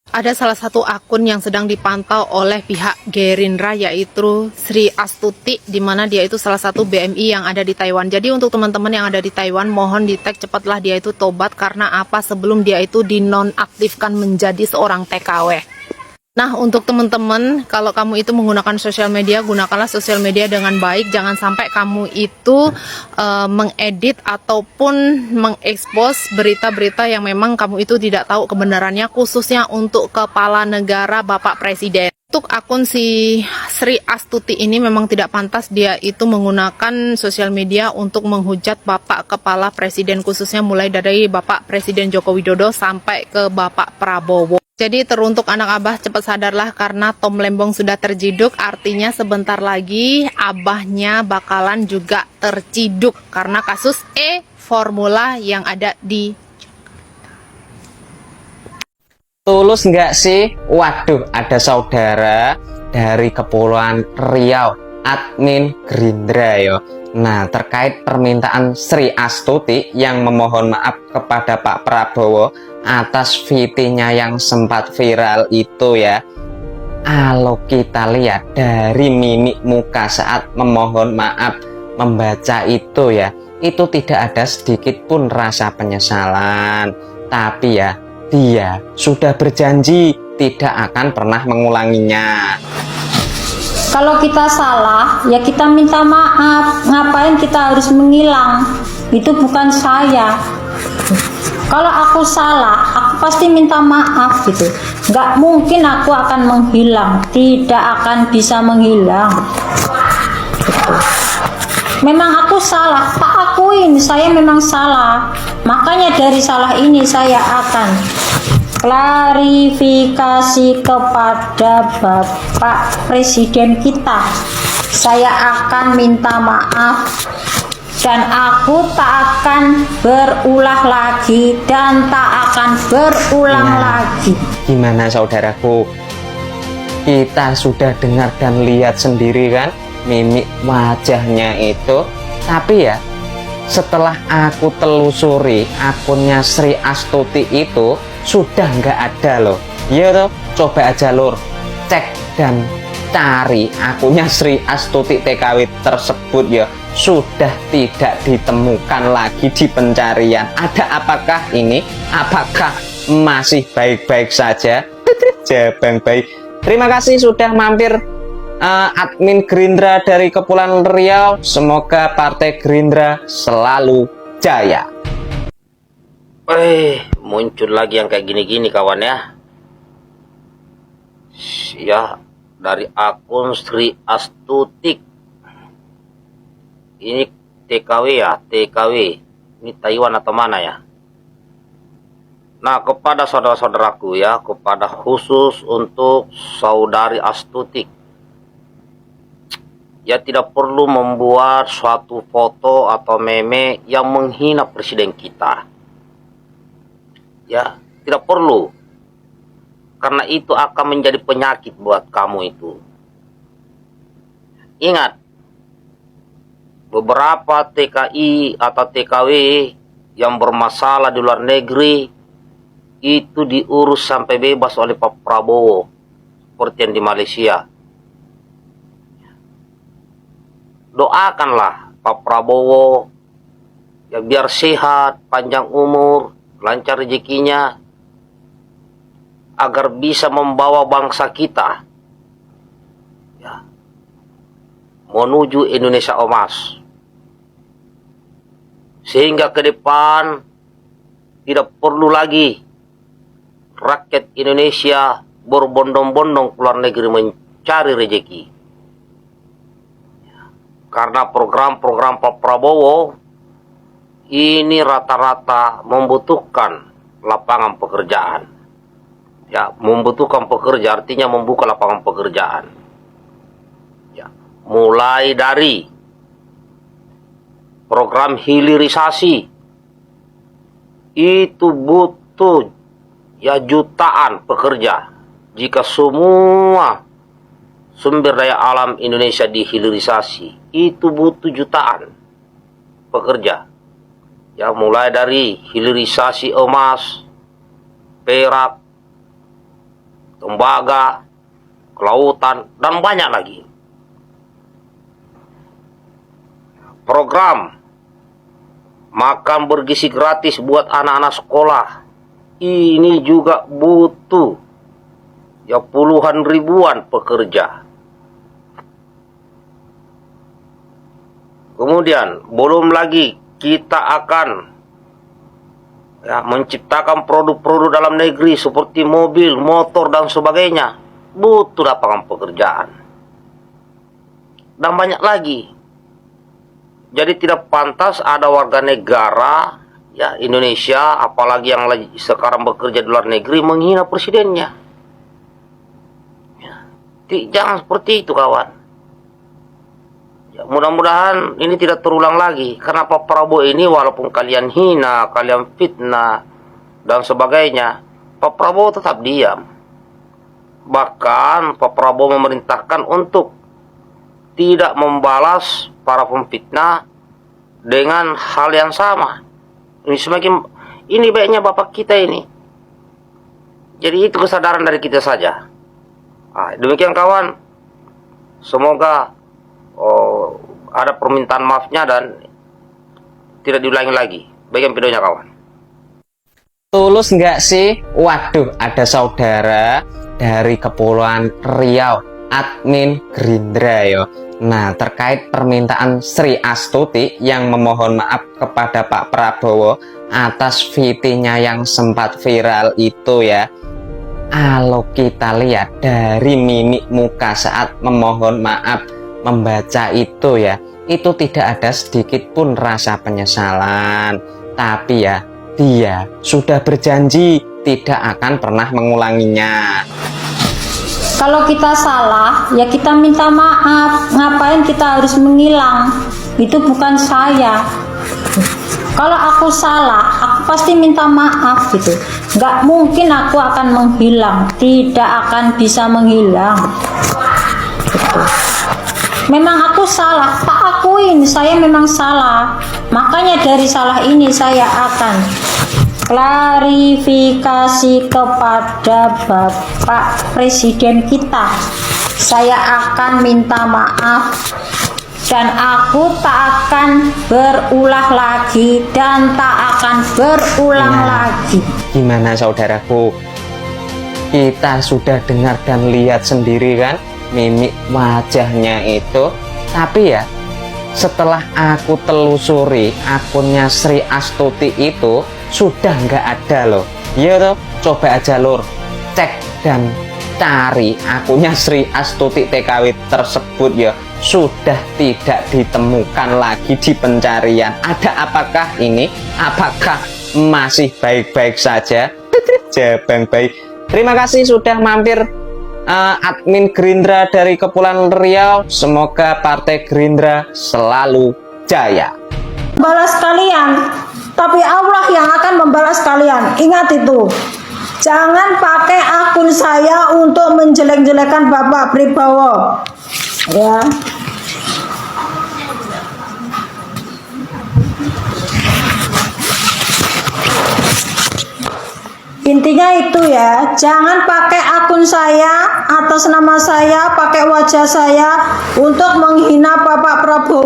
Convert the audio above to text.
Ada salah satu akun yang sedang dipantau oleh pihak Gerindra, yaitu Sri Astuti, di mana dia itu salah satu BMI yang ada di Taiwan. Jadi untuk teman-teman yang ada di Taiwan, mohon di-tag cepatlah dia itu tobat. Karena apa? Sebelum dia itu dinonaktifkan menjadi seorang TKW. Nah, untuk teman-teman, kalau kamu itu menggunakan sosial media, gunakanlah sosial media dengan baik. Jangan sampai kamu itu mengedit ataupun mengekspos berita-berita yang memang kamu itu tidak tahu kebenarannya, khususnya untuk kepala negara Bapak Presiden. Untuk akun si Sri Astuti ini memang tidak pantas dia itu menggunakan sosial media untuk menghujat Bapak Kepala Presiden, khususnya mulai dari Bapak Presiden Joko Widodo sampai ke Bapak Prabowo. Jadi teruntuk anak abah, cepat sadarlah karena Tom Lembong sudah terciduk. Artinya sebentar lagi abahnya bakalan juga terciduk karena kasus formula yang ada di... Tulus nggak sih? Waduh, ada saudara dari Kepulauan Riau, admin Gerindra yo. Nah, terkait permintaan Sri Astuti yang memohon maaf kepada Pak Prabowo atas VT-nya yang sempat viral itu ya. Kalau kita lihat dari mimik muka saat memohon maaf, membaca itu ya, itu tidak ada sedikit pun rasa penyesalan. Tapi ya, dia sudah berjanji tidak akan pernah mengulanginya. Kalau kita salah, ya kita minta maaf. Ngapain kita harus menghilang? Itu bukan saya. Kalau aku salah, aku pasti minta maaf gitu. Nggak mungkin aku akan menghilang. Tidak akan bisa menghilang. Gitu. Memang aku salah, tak akuin saya memang salah. Makanya dari salah ini saya akan klarifikasi kepada Bapak Presiden kita. Saya akan minta maaf dan aku tak akan berulah lagi dan tak akan berulang lagi. Gimana saudaraku? Kita sudah dengar dan lihat sendiri kan mimik wajahnya itu. Tapi ya, setelah aku telusuri akunnya Sri Astuti itu sudah nggak ada loh. Ya toh, coba aja lur cek dan cari akunnya Sri Astuti TKW tersebut ya, sudah tidak ditemukan lagi di pencarian. Ada apakah ini? Apakah masih baik-baik saja? Jabang baik. Terima kasih sudah mampir admin Gerindra dari Kepulauan Riau. Semoga Partai Gerindra selalu jaya. Muncul lagi yang kayak gini-gini kawan ya. Ya, dari akun Sri Astuti. Ini TKW ya, TKW. Ini Taiwan atau mana ya? Nah, kepada saudara-saudaraku ya, kepada khusus untuk saudari Astuti. Ya, tidak perlu membuat suatu foto atau meme yang menghina presiden kita. Ya, tidak perlu. Karena itu akan menjadi penyakit buat kamu itu. Ingat, beberapa TKI atau TKW yang bermasalah di luar negeri itu diurus sampai bebas oleh Pak Prabowo. Seperti yang di Malaysia. Doakanlah Pak Prabowo ya biar sehat, panjang umur, lancar rezekinya, agar bisa membawa bangsa kita ya, menuju Indonesia emas. Sehingga ke depan tidak perlu lagi rakyat Indonesia berbondong-bondong ke luar negeri mencari rezeki. Karena program-program Pak Prabowo ini rata-rata membutuhkan lapangan pekerjaan. Ya, membutuhkan pekerja artinya membuka lapangan pekerjaan. Ya, mulai dari program hilirisasi itu butuh ya jutaan pekerja. Jika semua sumber daya alam Indonesia dihilirisasi, itu butuh jutaan pekerja. Ya, mulai dari hilirisasi emas, perak, tembaga, kelautan, dan banyak lagi. Program makan bergizi gratis buat anak-anak sekolah ini juga butuh ya puluhan ribuan pekerja. Kemudian belum lagi kita akan ya, menciptakan produk-produk dalam negeri seperti mobil, motor, dan sebagainya. Butuh lapangan pekerjaan. Dan banyak lagi. Jadi tidak pantas ada warga negara ya Indonesia, apalagi yang lagi sekarang bekerja di luar negeri, menghina presidennya. Ya, jangan seperti itu, kawan. Ya, mudah-mudahan ini tidak terulang lagi. Karena Pak Prabowo ini walaupun kalian hina, kalian fitnah, dan sebagainya, Pak Prabowo tetap diam. Bahkan Pak Prabowo memerintahkan untuk tidak membalas para pemfitnah dengan hal yang sama. Ini baiknya Bapak kita ini. Jadi itu kesadaran dari kita saja. Nah, demikian kawan. Semoga ada permintaan maafnya dan tidak diulangi lagi. Bagian videonya kawan. Tulus nggak sih? Waduh, ada saudara dari Kepulauan Riau, admin Gerindra yo. Nah, terkait permintaan Sri Astuti yang memohon maaf kepada Pak Prabowo atas VT-nya yang sempat viral itu ya. Kalau kita lihat dari mimik muka saat memohon maaf, membaca itu ya, itu tidak ada sedikit pun rasa penyesalan. Tapi ya, dia sudah berjanji tidak akan pernah mengulanginya. Kalau kita salah, ya kita minta maaf. Ngapain kita harus menghilang? Itu bukan saya. Kalau aku salah, aku pasti minta maaf gitu. Nggak mungkin aku akan menghilang. Tidak akan bisa menghilang. Gitu. Memang aku salah, tak akuin saya memang salah. Makanya dari salah ini saya akan klarifikasi kepada Bapak Presiden kita. Saya akan minta maaf dan aku tak akan berulah lagi dan tak akan berulang lagi. Gimana saudaraku? Kita sudah dengar dan lihat sendiri kan mimik wajahnya itu. Tapi ya, setelah aku telusuri akunnya Sri Astuti itu sudah nggak ada loh. Iya toh, coba aja lur cek dan cari akunnya Sri Astuti TKW tersebut ya, sudah tidak ditemukan lagi di pencarian. Ada apakah ini? Apakah masih baik-baik saja? Jabang baik. Terima kasih sudah mampir admin Gerindra dari Kepulauan Riau. Semoga Partai Gerindra selalu jaya. Balas kalian, tapi Allah yang akan membalas kalian. Ingat itu. Jangan pakai akun saya untuk menjelek-jelekan Bapak Prabowo. Ya. Intinya itu ya, jangan pakai akun saya atas nama saya, pakai wajah saya untuk menghina Bapak Prabowo.